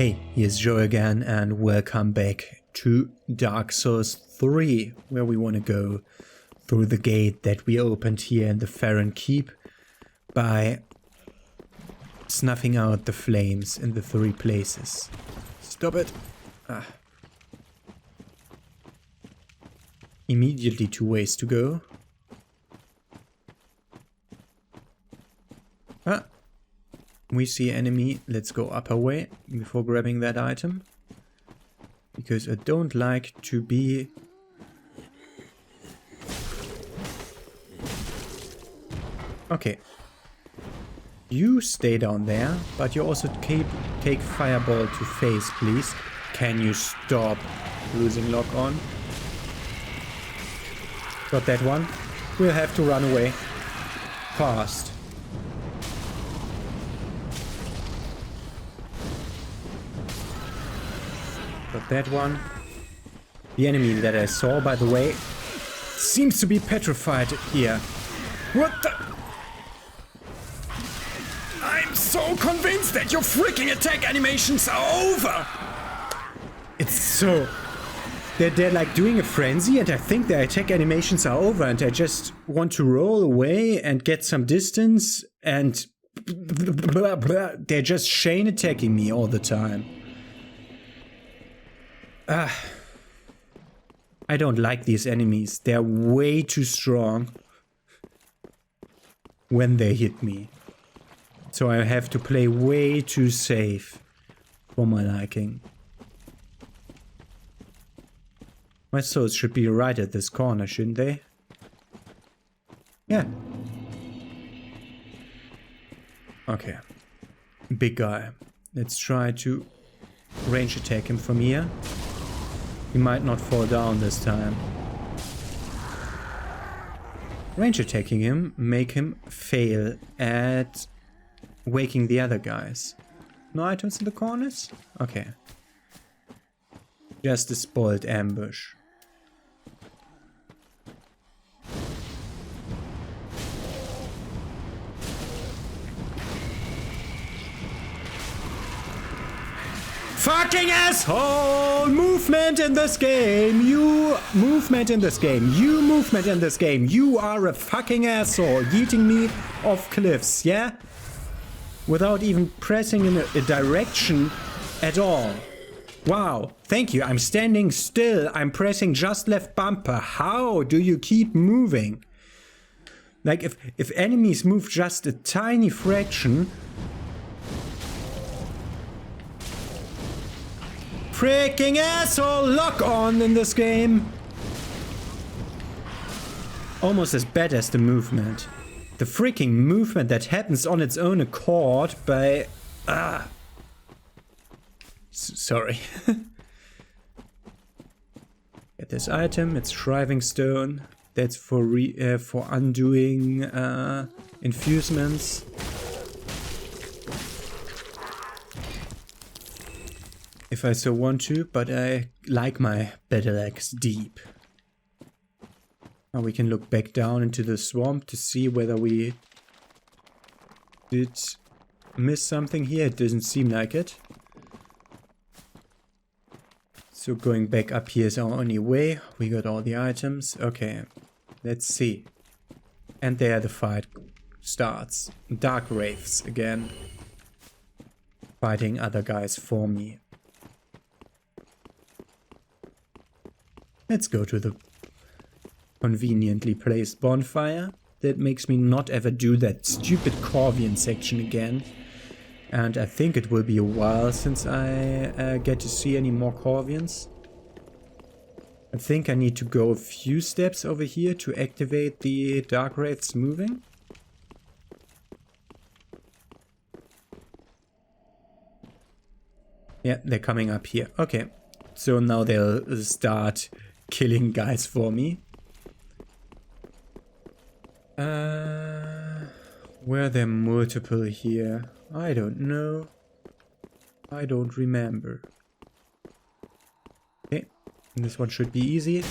Hey, here's Joe again and welcome back to Dark Souls 3, where we want to go through the gate that we opened here in the Farron Keep by snuffing out the flames in the three places. Stop it! Immediately 2 ways to go. We see enemy. Let's go upper way before grabbing that item. Because I don't like to be... Okay. You stay down there, but you also take fireball to face, please. Can you stop losing lock on? Got that one. We'll have to run away. Fast. Got that one. The enemy that I saw, by the way, seems to be petrified here. What the? I'm so convinced that your freaking attack animations are over! It's so... They're like doing a frenzy and I think their attack animations are over and I just want to roll away and get some distance and... They're just chain attacking me all the time. I don't like these enemies. They're way too strong when they hit me. So I have to play way too safe for my liking. My souls should be right at this corner, shouldn't they? Yeah. Okay. Big guy. Let's try to range attack him from here. He might not fall down this time. Range attacking him, make him fail at waking the other guys. No items in the corners? Okay. Just a spoiled ambush. Fucking asshole! Movement in this game! You movement in this game! You movement in this game! You are a fucking asshole! Yeeting me off cliffs, yeah? Without even pressing in a direction at all. Wow, thank you. I'm standing still. I'm pressing just left bumper. How do you keep moving? Like, if enemies move just a tiny fraction... Freaking asshole! Lock on in this game! Almost as bad as the movement. The freaking movement that happens on its own accord by... Sorry. Get this item, it's Shriving Stone. That's for undoing infusements. If I so want to, but I like my battle axe deep. Now we can look back down into the swamp to see whether we did miss something here. It doesn't seem like it. So going back up here is our only way. We got all the items. Okay, let's see. And there the fight starts. Dark Wraiths again. Fighting other guys for me. Let's go to the conveniently placed bonfire. That makes me not ever do that stupid Corvian section again. And I think it will be a while since I get to see any more Corvians. I think I need to go a few steps over here to activate the Dark Wraiths moving. Yeah, they're coming up here. Okay, so now they'll start killing guys for me. Were there multiple here? I don't know. I don't remember. Okay, this one should be easy.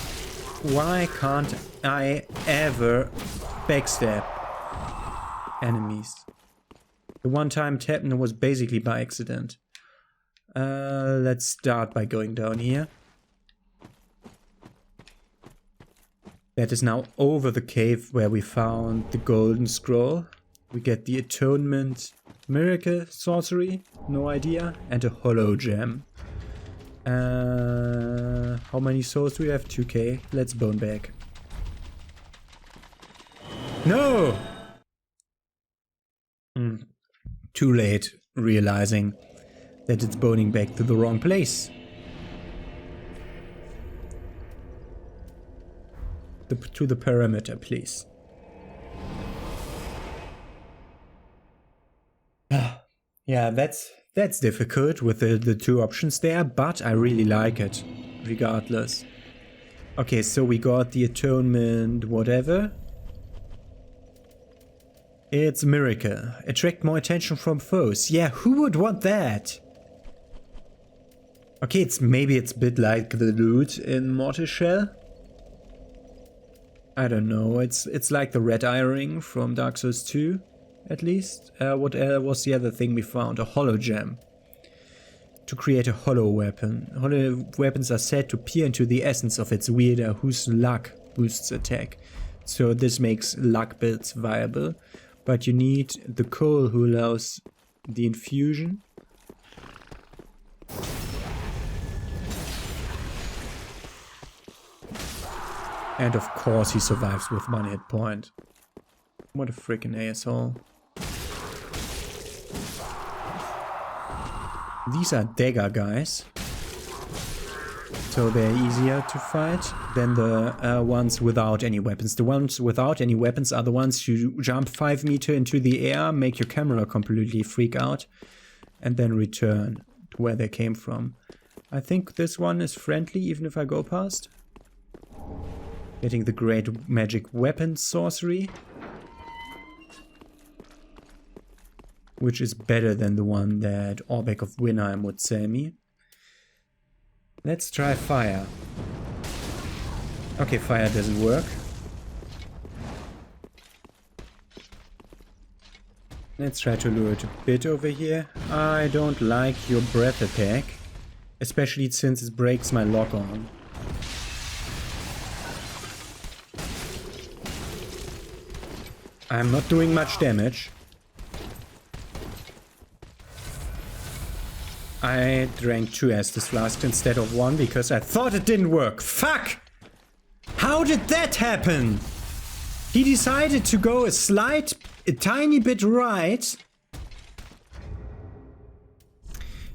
Why can't I ever backstab enemies? The one time it happened was basically by accident. Let's start by going down here. That is now over the cave where we found the golden scroll. We get the atonement miracle sorcery, no idea, and a hollow gem. How many souls do we have? 2k. Let's bone back. No! Too late, realizing that it's boning back to the wrong place. To the perimeter, please. Yeah, that's difficult with the two options there, but I really like it, regardless. Okay, so we got the atonement, whatever. It's miracle. Attract more attention from foes. Yeah, who would want that? Okay, maybe it's a bit like the loot in Mortal Shell. I don't know. It's like the red eye ring from Dark Souls 2, at least. What was the other thing we found? A hollow gem. To create a hollow weapon. Hollow weapons are said to peer into the essence of its wielder, whose luck boosts attack. So this makes luck builds viable. But you need the coal who allows the infusion. And of course he survives with 1 hit point. What a freaking asshole. These are dagger guys. So they're easier to fight than the ones without any weapons. The ones without any weapons are the ones who jump 5 meters into the air, make your camera completely freak out, and then return to where they came from. I think this one is friendly even if I go past. Getting the great magic weapon sorcery. Which is better than the one that Orbeck of Winheim would sell me. Let's try fire. Okay, fire doesn't work. Let's try to lure it a bit over here. I don't like your breath attack. Especially since it breaks my lock on. I'm not doing much damage. I drank 2 Estus flasks instead of 1 because I thought it didn't work. Fuck! How did that happen? He decided to go a tiny bit right.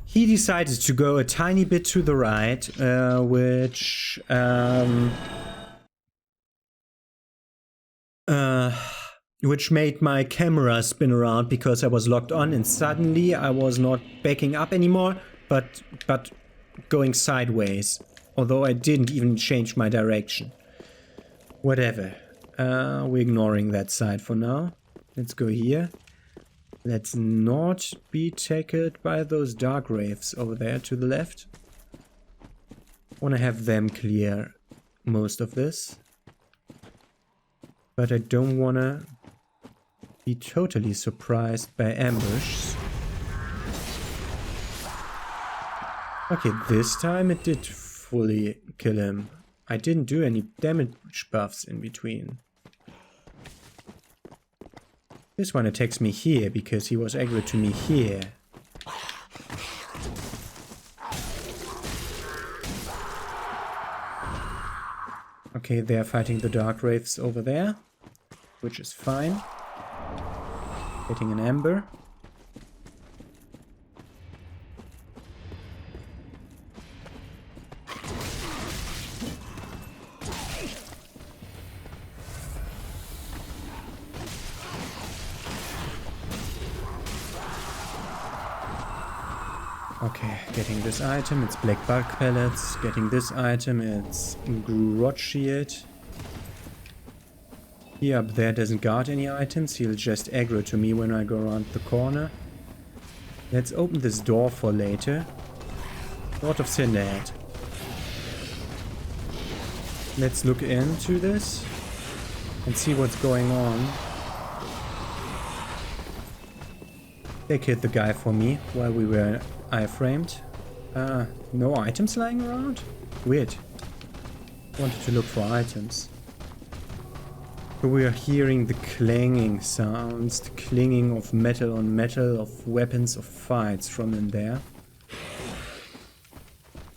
He decided to go a tiny bit to the right, which made my camera spin around because I was locked on, and suddenly I was not backing up anymore, but going sideways. Although I didn't even change my direction. Whatever. We're ignoring that side for now. Let's go here. Let's not be tackled by those dark wraiths over there to the left. Want to have them clear most of this. But I don't want to be totally surprised by embers. Okay, this time it did fully kill him. I didn't do any damage buffs in between. This one attacks me here because he was aggro to me here. Okay, they're fighting the dark wraiths over there, which is fine. Getting an ember. Okay, getting this item, it's black bug pellets. Getting this item, it's grot shield. He up there doesn't guard any items, he'll just aggro to me when I go around the corner. Let's open this door for later. Lord of Cinderhead. Let's look into this and see what's going on. They killed the guy for me while we were iframed. No items lying around? Weird. Wanted to look for items. But we are hearing the clanging sounds, the clinging of metal on metal, of weapons, of fights from in there.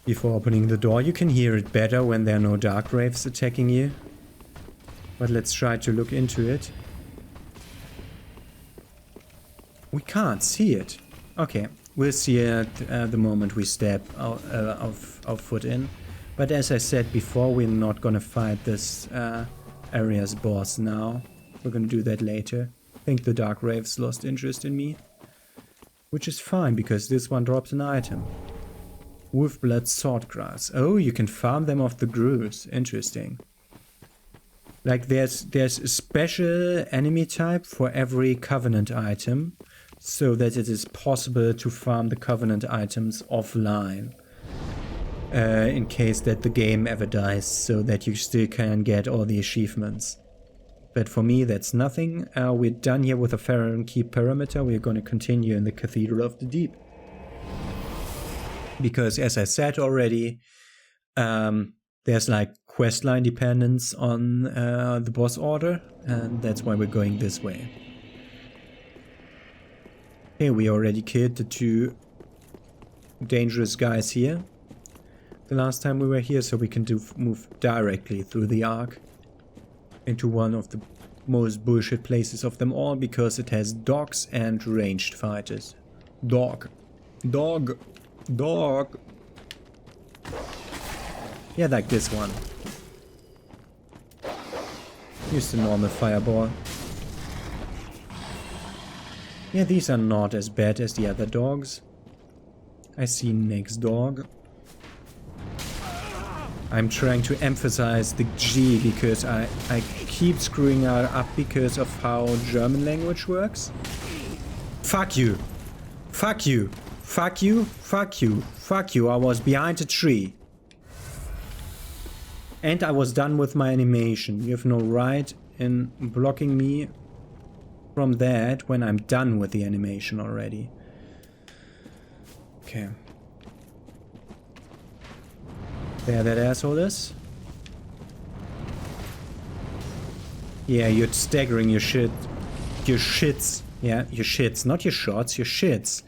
Before opening the door, you can hear it better when there are no dark wraiths attacking you. But let's try to look into it. We can't see it. Okay, we'll see it the moment we step our foot in. But as I said before, we're not gonna fight this area's boss now. We're gonna do that later. I think the dark wraiths lost interest in me. Which is fine, because this one drops an item. Wolfblood swordgrass. Oh, you can farm them off the grooves. Interesting. Like there's a special enemy type for every Covenant item, so that it is possible to farm the Covenant items offline. In case that the game ever dies, so that you still can get all the achievements. But for me, that's nothing. We're done here with the Pharaoh Keep perimeter. We're going to continue in the Cathedral of the Deep. Because, as I said already, there's like questline dependence on the boss order, and that's why we're going this way. Okay, we already killed the two dangerous guys here the last time we were here, so we can move directly through the arc into one of the most bullshit places of them all, because it has dogs and ranged fighters. Dog. Yeah, like this one. Use the normal fireball. Yeah, these are not as bad as the other dogs. I see next dog. I'm trying to emphasize the G because I keep screwing up because of how German language works. Fuck you. Fuck you. Fuck you. Fuck you. Fuck you. I was behind a tree. And I was done with my animation. You have no right in blocking me from that when I'm done with the animation already. Okay. There that asshole is. Yeah, you're staggering your shit. Your shits. Yeah, your shits. Not your shots, your shits.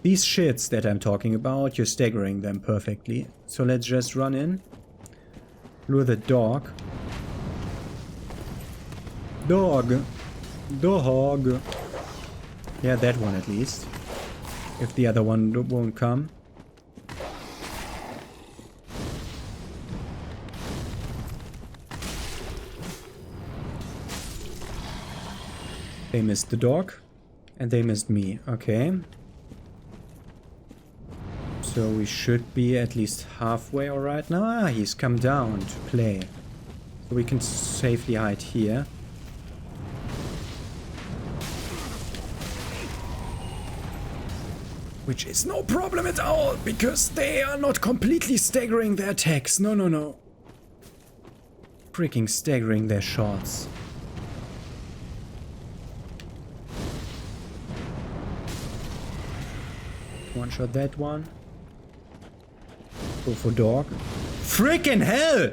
These shits that I'm talking about, you're staggering them perfectly. So let's just run in. Lure the dog. Dog. Yeah, that one at least. If the other one won't come. They missed the dog. And they missed me. Okay. So we should be at least halfway alright now. Ah, he's come down to play. So we can safely hide here. Which is no problem at all, because they are not completely staggering their attacks. No. Freaking staggering their shots. One shot that one. Go for dog. Freaking hell!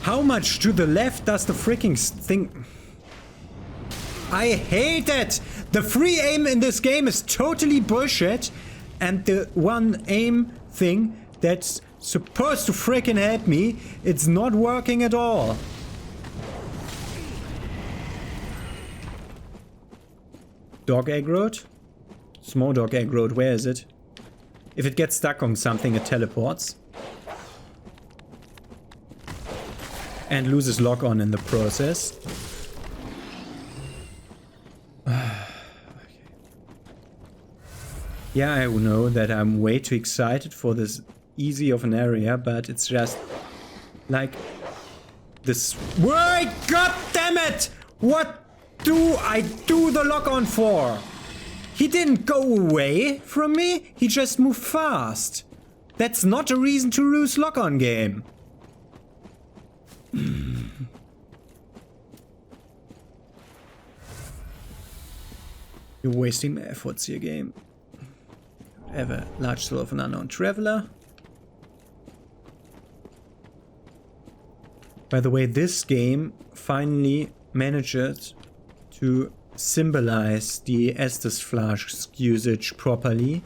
How much to the left does the freaking thing... I hate it! The free aim in this game is totally bullshit. And the one aim thing that's supposed to freaking help me, it's not working at all. Dog aggroed? Small dog aggroed, where is it? If it gets stuck on something, it teleports. And loses lock-on in the process. Yeah, I know that I'm way too excited for this easy of an area, but it's just like this. Wait, god damn it! What do I do the lock-on for? He didn't go away from me, he just moved fast. That's not a reason to lose lock-on game. You're wasting my efforts here, game. have a large soul of an unknown traveler. By the way, this game finally manages to symbolize the Estus flask usage properly,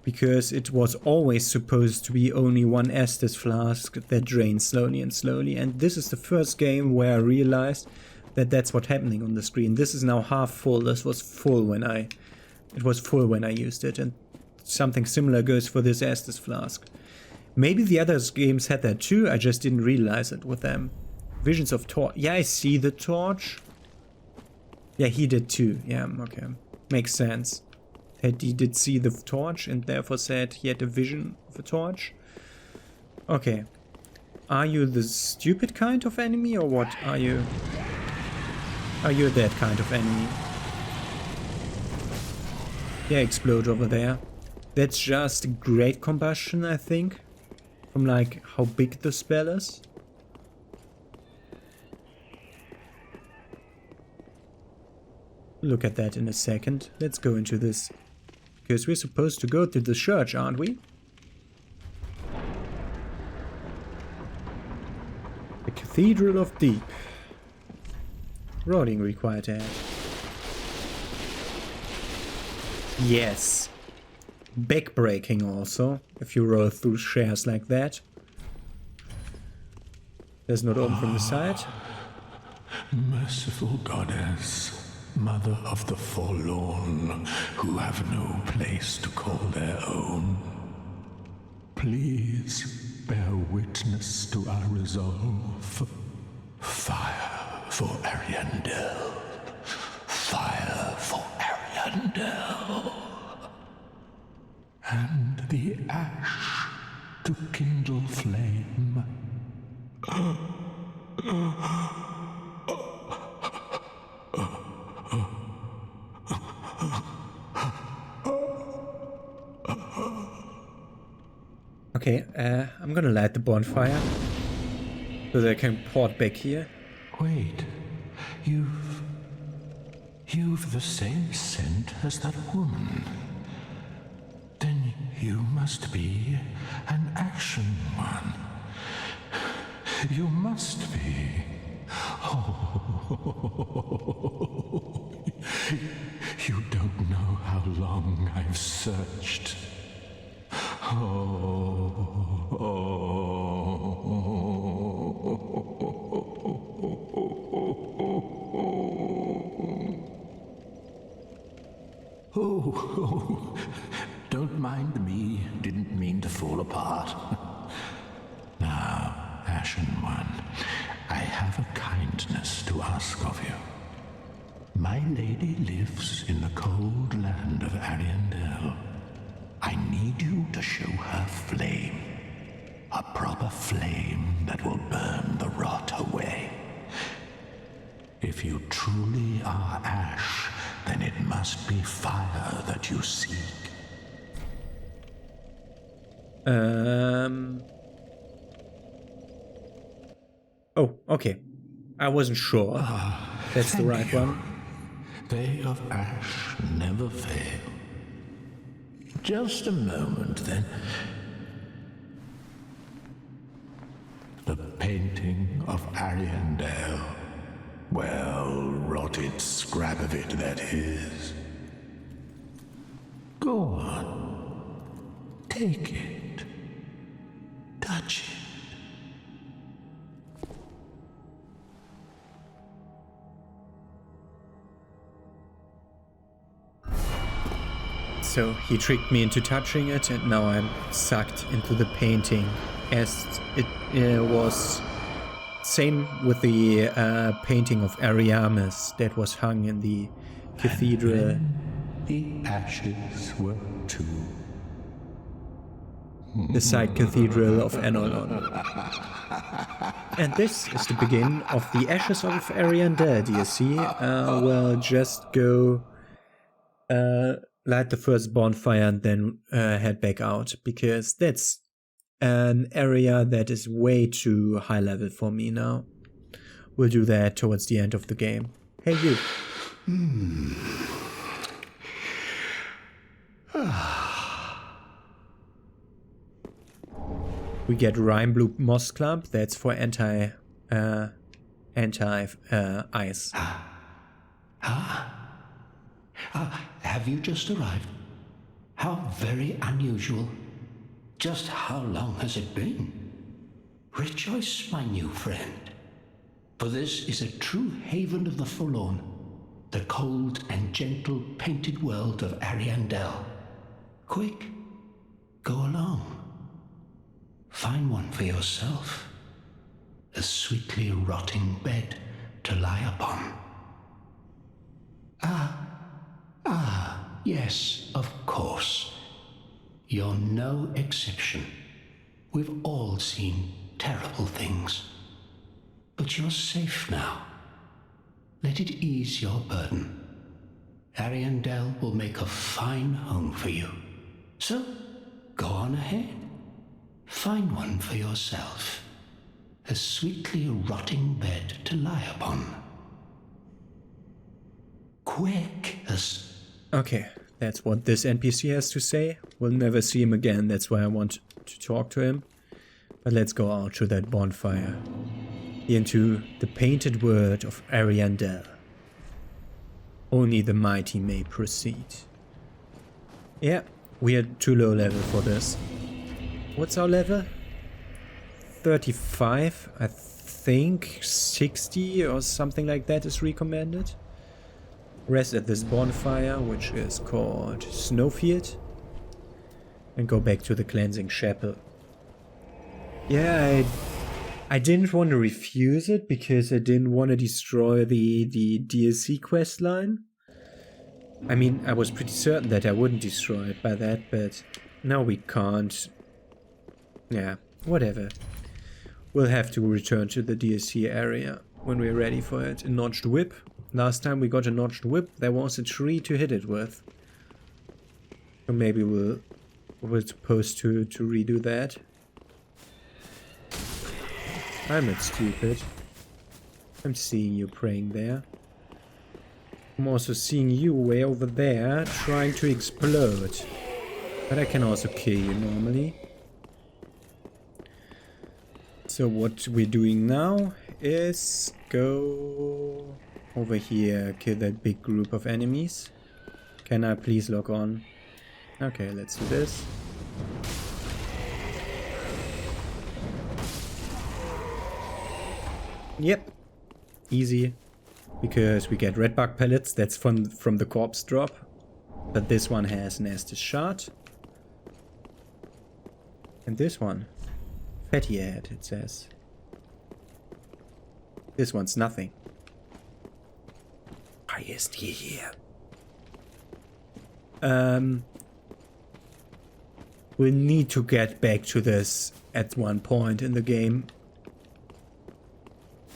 because it was always supposed to be only one Estus flask that drains slowly and slowly, and this is the first game where I realized that that's what's happening on the screen. This is now half full. This was full when I used it, and something similar goes for this Estus flask. Maybe the other games had that too, I just didn't realize it with them. Visions of torch. Yeah, I see the torch. Yeah, he did too. Yeah, okay. Makes sense. That he did see the torch and therefore said he had a vision of a torch. Okay. Are you the stupid kind of enemy, or what are you? Are you that kind of enemy? Yeah, explode over there. That's just great combustion, I think. From like how big the spell is. Look at that in a second. Let's go into this. Because we're supposed to go to the church, aren't we? The Cathedral of Deep. Rolling required to add. Yes. Backbreaking also, if you roll through shares like that. Does not open from the side. Merciful goddess, mother of the forlorn, who have no place to call their own, please bear witness to our resolve. Fire for Ariandel. Fire for Ariandel. And the ash to kindle flame. Okay, I'm gonna light the bonfire so that I can port back here. Wait, you've the same scent as that woman. Then you must be an action one. You must be. Oh, you don't know how long I've searched. Oh, don't mind me. Didn't mean to fall apart. Now, Ashen One, I have a kindness to ask of you. My lady lives in the cold land of Ariandel. I need you to show her flame. A proper flame that will burn the rot away. If you truly are ash, then it must be fire that you seek. Oh, okay. I wasn't sure. That's the right one. They of ash never fail. Just a moment, then. The painting of Ariandel. Well, rotted scrap of it, that is. Go on. Take it. Touch it. So he tricked me into touching it, and now I'm sucked into the painting, as it was same with the painting of Ariamis that was hung in the cathedral. The ashes were too. The side cathedral of Enolon. And this is the beginning of the Ashes of Ariandel DLC. We'll just go light the first bonfire and then head back out, because that's an area that is way too high level for me now. We'll do that towards the end of the game. Hey you. We get Rime Blue Moss Clump. That's for ice. Have you just arrived? How very unusual. Just how long has it been? Rejoice, my new friend, for this is a true haven of the forlorn, the cold and gentle painted world of Ariandel. Quick, go along. Find one for yourself, a sweetly rotting bed to lie upon. Yes, of course. You're no exception. We've all seen terrible things. But you're safe now. Let it ease your burden. Ariandel will make a fine home for you. So, go on ahead. Find one for yourself. A sweetly rotting bed to lie upon. Quick as... Okay, that's what this NPC has to say. We'll never see him again, that's why I want to talk to him. But let's go out to that bonfire. Into the painted world of Ariandel. Only the mighty may proceed. Yeah, we are too low level for this. What's our level? 35, I think 60 or something like that is recommended. Rest at this bonfire, which is called Snowfield, and go back to the cleansing chapel. Yeah, I didn't want to refuse it because I didn't want to destroy the DLC quest line. I mean, I was pretty certain that I wouldn't destroy it by that, but now we can't. Yeah, whatever. We'll have to return to the DLC area when we're ready for it. A notched whip. Last time we got a notched whip, there was a tree to hit it with. So maybe we're supposed to redo that. I'm not stupid. I'm seeing you praying there. I'm also seeing you way over there trying to explode. But I can also kill you normally. So what we're doing now is go over here, kill that big group of enemies. Can I please log on? Okay, let's do this. Yep, easy, because we get red bug pellets, that's from the corpse drop, but this one has an Estus shard. And this one, fatty head, it says. This one's nothing. Why is he here? We'll need to get back to this at one point in the game.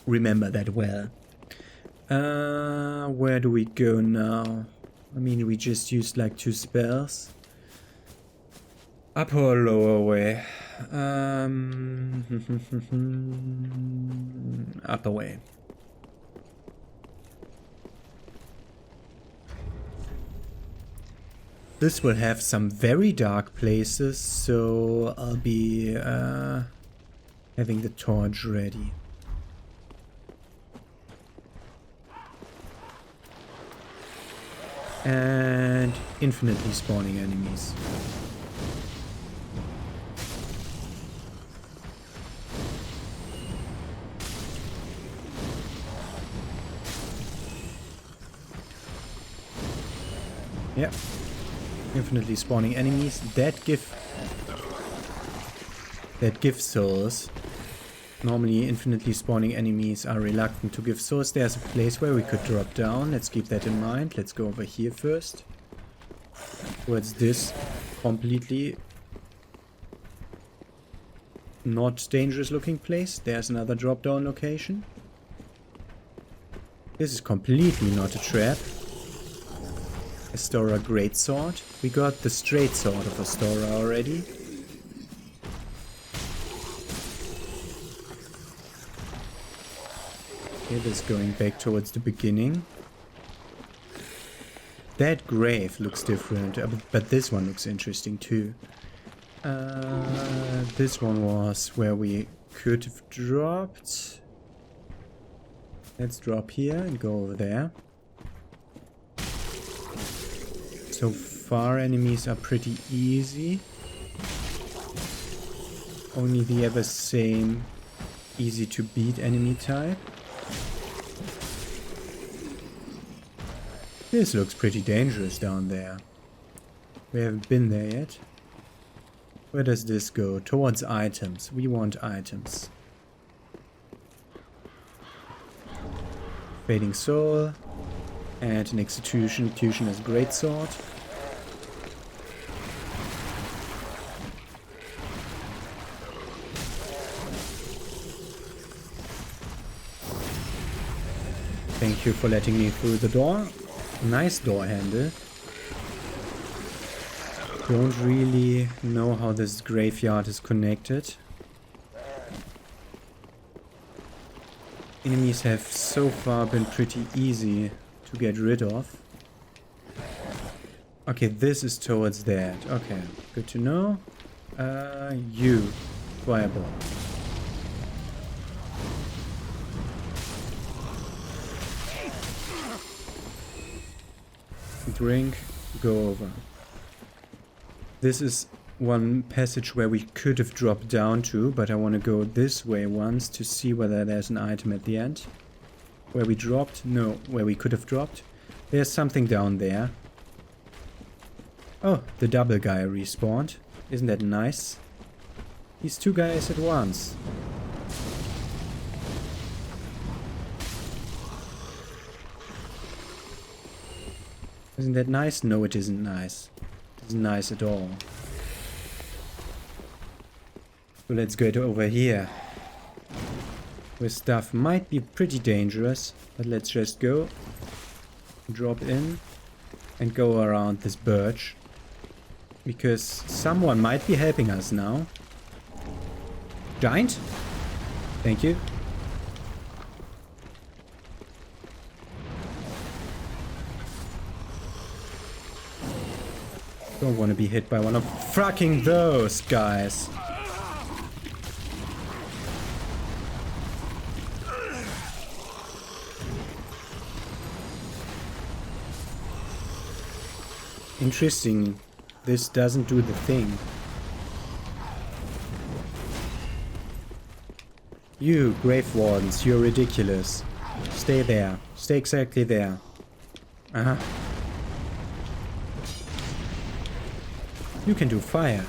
Remember that well. Where do we go now? I mean, we just used like 2 spells. Up or lower way? Upper way. This will have some very dark places, so I'll be having the torch ready. And infinitely spawning enemies. Yep. Infinitely spawning enemies that give souls. Normally infinitely spawning enemies are reluctant to give souls. There's a place where we could drop down. Let's keep that in mind. Let's go over here first. Towards this completely not dangerous looking place. There's another drop down location. This is completely not a trap. Astora Greatsword. We got the straight sword of Astora already. Okay, this is going back towards the beginning. That grave looks different, but this one looks interesting too. This one was where we could have dropped. Let's drop here and go over there. So far enemies are pretty easy. Only the ever same easy to beat enemy type. This looks pretty dangerous down there. We haven't been there yet. Where does this go? Towards items. We want items. Fading Soul. And an execution. Execution is greatsword. Thank you for letting me through the door. Nice door handle. Don't really know how this graveyard is connected. Enemies have so far been pretty easy to get rid of. Okay, this is towards that. Okay, good to know. You. Fireball. Drink. Go over. This is one passage where we could have dropped down to, but I want to go this way once to see whether there's an item at the end. Where we dropped? No, where we could have dropped. There's something down there. Oh, the double guy respawned. Isn't that nice? These two guys at once. Isn't that nice? No, it isn't nice. It isn't nice at all. So let's get over here. Where stuff might be pretty dangerous, but let's just go. Drop in and go around this birch. Because someone might be helping us now. Giant? Thank you. Don't want to be hit by one of fucking those guys. Interesting. This doesn't do the thing. You, Grave Wardens, you're ridiculous. Stay there. Stay exactly there. Uh-huh. You can do fire.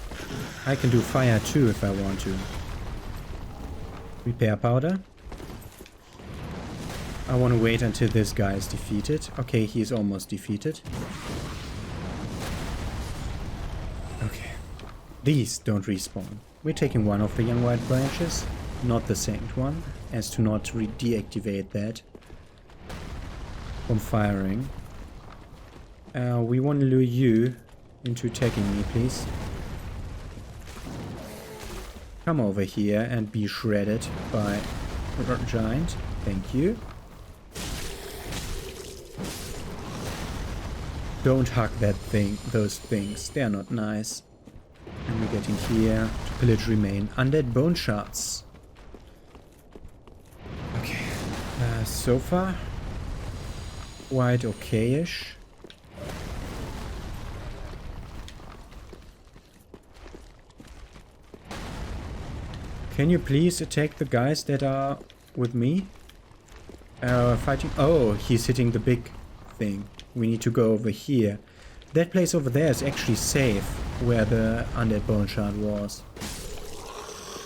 I can do fire too if I want to. Repair powder. I want to wait until this guy is defeated. Okay, he's almost defeated. Okay. These don't respawn. We're taking one of the young white branches, not the second one, as to not deactivate that from firing. We want to lure you into attacking me, please. Come over here and be shredded by a giant. Thank you. Don't hug that thing, those things. They're not nice. And we're getting here to pillage remain undead bone shards. Okay. So far, quite okay-ish. Can you please attack the guys that are with me? Fighting. Oh, he's hitting the big thing. We need to go over here. That place over there is actually safe, where the undead bone shard was.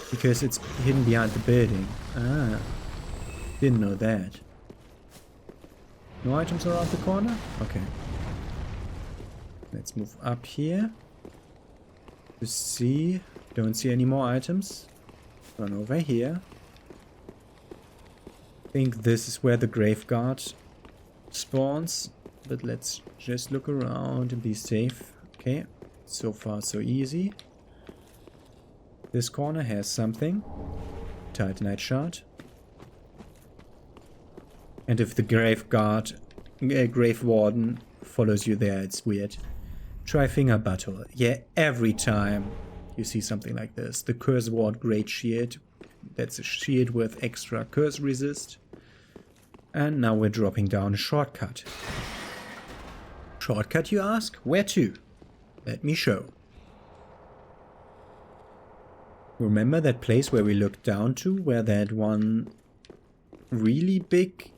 Because it's hidden behind the building. Ah. Didn't know that. No items around the corner? Okay. Let's move up here. To see. Don't see any more items. Run over here. I think this is where the grave guard spawns. But let's just look around and be safe. Okay. So far so easy. This corner has something. Titanite shard. And if the grave guard, grave warden follows you there, it's weird. Try finger battle. Yeah, every time. you see something like this. The Curse Ward Great Shield. That's a shield with extra curse resist. And now we're dropping down a shortcut. Shortcut, you ask? Where to? Let me show. Remember that place where we looked down to, where that one really big,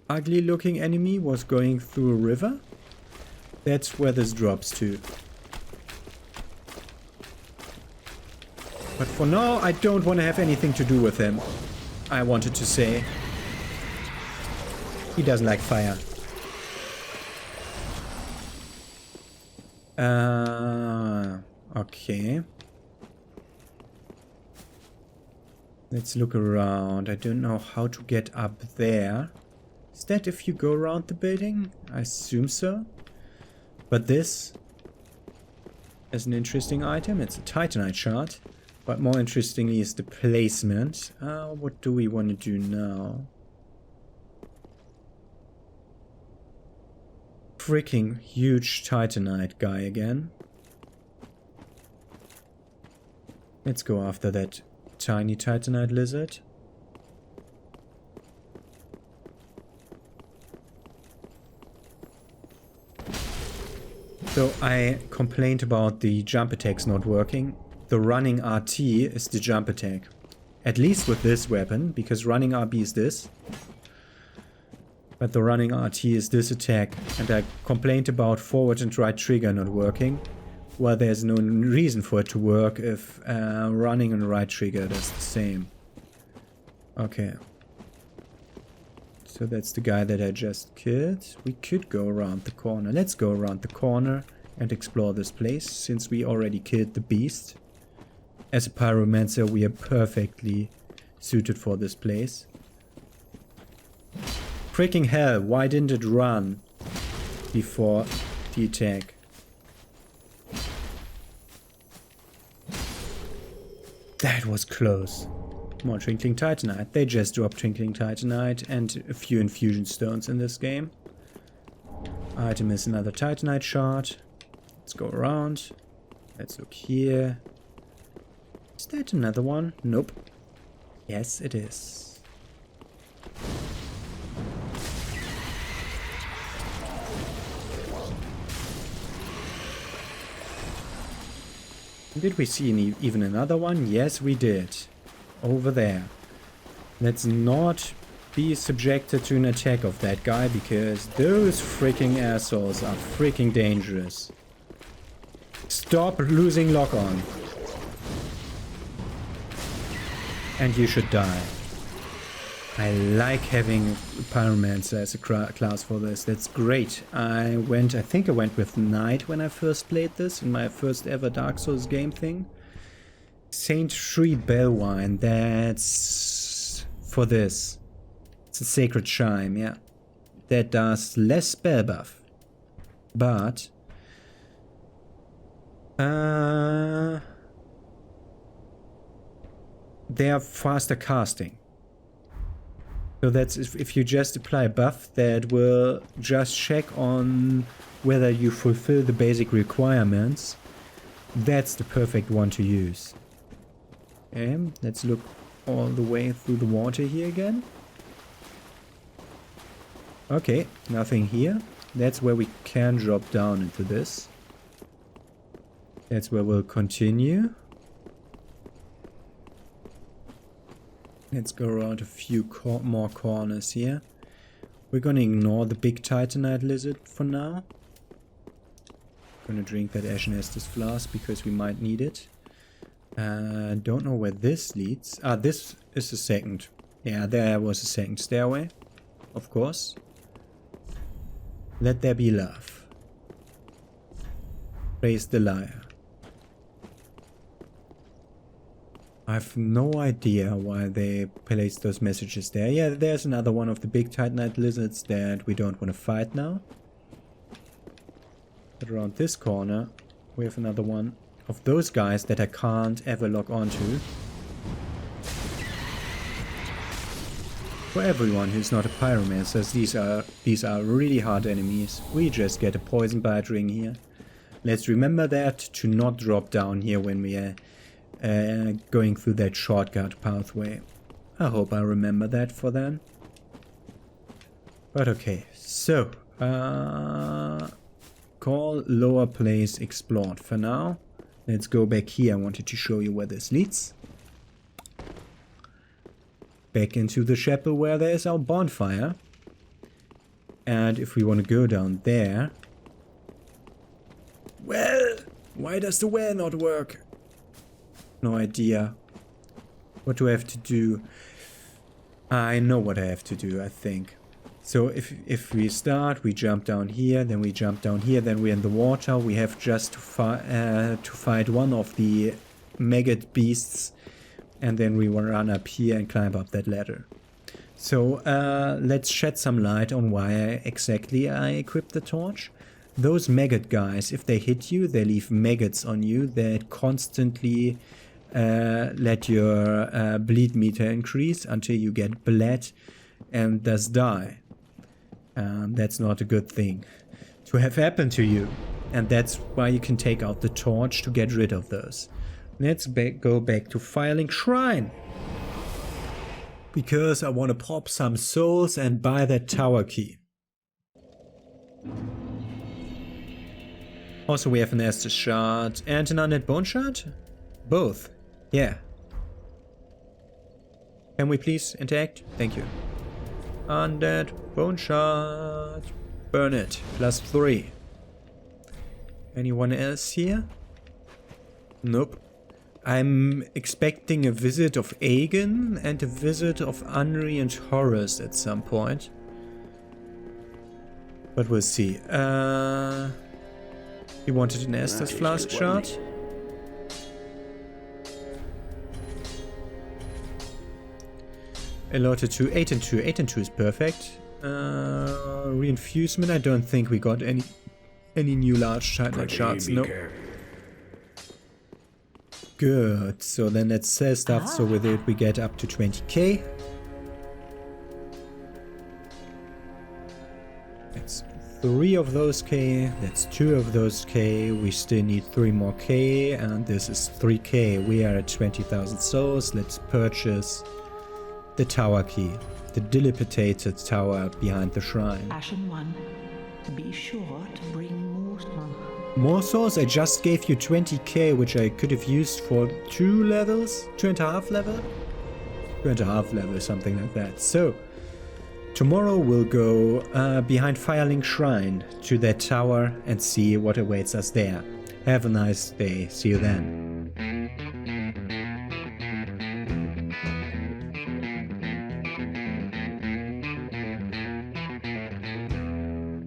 ugly looking enemy was going through a river? That's where this drops to. But for now, I don't want to have anything to do with him. I wanted to say. He doesn't like fire. Okay. Let's look around. I don't know how to get up there. Is that if you go around the building? I assume so. But this is an interesting item. It's a Titanite shard. But more interestingly is the placement. What do we want to do now? Freaking huge Titanite guy again. Let's go after that tiny Titanite lizard. So I complained about the jump attacks not working. The running RT is the jump attack. At least with this weapon, because running RB is this. But the running RT is this attack. And I complained about forward and right trigger not working. Well, there's no reason for it to work if running and right trigger does the same. Okay. So that's the guy that I just killed. We could go around the corner. Let's go around the corner and explore this place, since we already killed the beast. As a pyromancer, we are perfectly suited for this place. Freaking hell, why didn't it run before the attack? That was close. More Twinkling Titanite. They just dropped Twinkling Titanite and a few infusion stones in this game. Item is another Titanite shard. Let's go around. Let's look here. Is that another one? Nope. Yes, it is. Did we see even another one? Yes, we did. Over there. Let's not be subjected to an attack of that guy, because those freaking assholes are freaking dangerous. Stop losing lock on. And you should die. I like having Pyromancer as a class for this. That's great. I think I went with Knight when I first played this in my first ever Dark Souls game thing. Saint Shree Bellwine, that's for this. It's a Sacred Chime, yeah. That does less spell buff. But they are faster casting. So that's if you just apply a buff that will just check on whether you fulfill the basic requirements, that's the perfect one to use. Okay, let's look all the way through the water here again. Okay, nothing here. That's where we can drop down into this. That's where we'll continue. Let's go around a few more corners here. We're gonna ignore the big Titanite lizard for now. Gonna drink that Ashen Estus flask because we might need it. Don't know where this leads. Ah, this is the second. Yeah, there was a second stairway. Of course. Let there be love. Praise the liar. I have no idea why they placed those messages there. Yeah, there's another one of the big Titanite lizards that we don't want to fight now. But around this corner, we have another one of those guys that I can't ever log onto. For everyone who's not a pyromancer, these are really hard enemies. We just get a poison bite ring here. Let's remember that to not drop down here when we are going through that shortcut pathway. I hope I remember that for then. But okay, so call lower place explored for now. Let's go back here. I wanted to show you where this leads. Back into the chapel where there is our bonfire. And if we want to go down there... Well, why does the well not work? No idea. What do I have to do? I know what I have to do, I think. So if we start, we jump down here, then we jump down here, then we're in the water. We have just to fight one of the maggot beasts, and then we will run up here and climb up that ladder. So let's shed some light on why exactly I equipped the torch. Those maggot guys, if they hit you, they leave maggots on you that constantly let your bleed meter increase until you get bled and thus die. That's not a good thing to have happen to you. And that's why you can take out the torch to get rid of those. Let's go back to Firelink Shrine. Because I want to pop some souls and buy that tower key. Also, we have an Estus shard and an undead bone shard? Both. Yeah. Can we please interact? Thank you. Undead bone shard. Burn it. +3. Anyone else here? Nope. I'm expecting a visit of Aegon and a visit of Anri and Horus at some point. But we'll see. You wanted an Estus flask shard? Allotted to 8 and 2. 8 and 2 is perfect. Reinfusement, I don't think we got any new large titanite shards. No. Good. So then let's sell stuff. So with it we get up to 20k. That's 3 of those k. That's 2 of those k. We still need 3 more k. And this is 3k. We are at 20,000 souls. Let's purchase the tower key, the dilapidated tower behind the shrine. Ashen One, be sure to bring more souls. More souls? I just gave you 20k, which I could have used for 2 levels? 2.5 level? 2.5 level, something like that. So, tomorrow we'll go behind Firelink Shrine to that tower and see what awaits us there. Have a nice day. See you then.